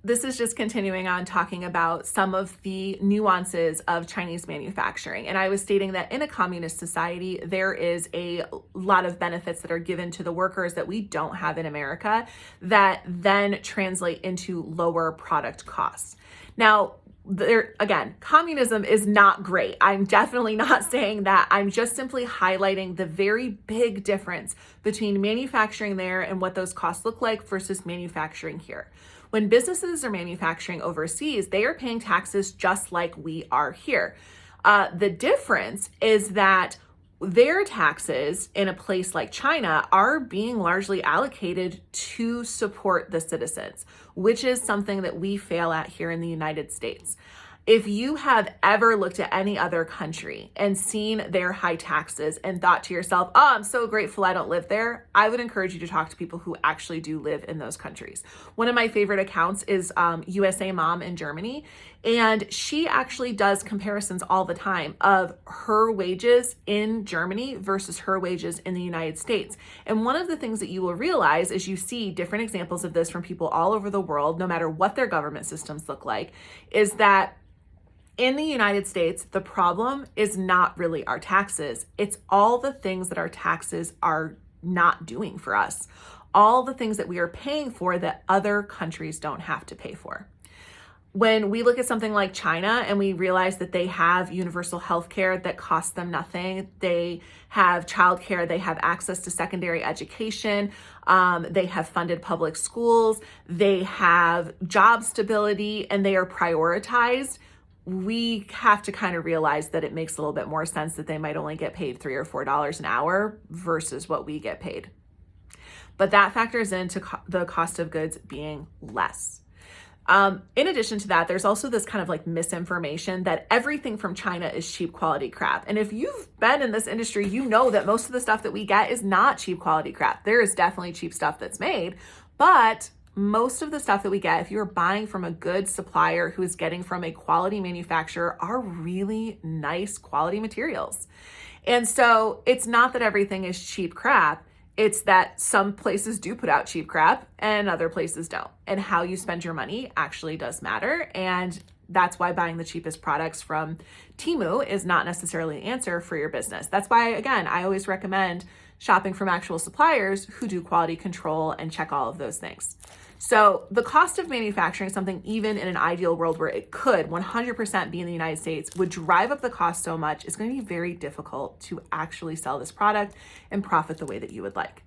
this is just continuing on talking about some of the nuances of Chinese manufacturing. And I was stating that in a communist society, there is a lot of benefits that are given to the workers that we don't have in America that then translate into lower product costs. Now, there again, communism is not great. I'm definitely not saying that. I'm just simply highlighting the very big difference between manufacturing there and what those costs look like versus manufacturing here. When businesses are manufacturing overseas, they are paying taxes just like we are here. The difference is that their taxes in a place like China are being largely allocated to support the citizens, which is something that we fail at here in the United States. If you have ever looked at any other country and seen their high taxes and thought to yourself, oh, I'm so grateful I don't live there, I would encourage you to talk to people who actually do live in those countries. One of my favorite accounts is USA Mom in Germany, and she actually does comparisons all the time of her wages in Germany versus her wages in the United States. And one of the things that you will realize as you see different examples of this from people all over the world, no matter what their government systems look like, is that in the United States, the problem is not really our taxes. It's all the things that our taxes are not doing for us. All the things that we are paying for that other countries don't have to pay for. When we look at something like China and we realize that they have universal health care that costs them nothing, they have childcare, they have access to secondary education, they have funded public schools, they have job stability, and they are prioritized, we have to kind of realize that it makes a little bit more sense that they might only get paid $3 or $4 an hour versus what we get paid. But that factors into the cost of goods being less. In addition to that, there's also this kind of like misinformation that everything from China is cheap quality crap. And if you've been in this industry, you know that most of the stuff that we get is not cheap quality crap. There is definitely cheap stuff that's made, but most of the stuff that we get, if you're buying from a good supplier who is getting from a quality manufacturer, are really nice quality materials. And so it's not that everything is cheap crap. It's that some places do put out cheap crap and other places don't. And how you spend your money actually does matter. And that's why buying the cheapest products from Temu is not necessarily an answer for your business. That's why, again, I always recommend shopping from actual suppliers who do quality control and check all of those things. So the cost of manufacturing something, even in an ideal world where it could 100% be in the United States, would drive up the cost so much, it's going to be very difficult to actually sell this product and profit the way that you would like.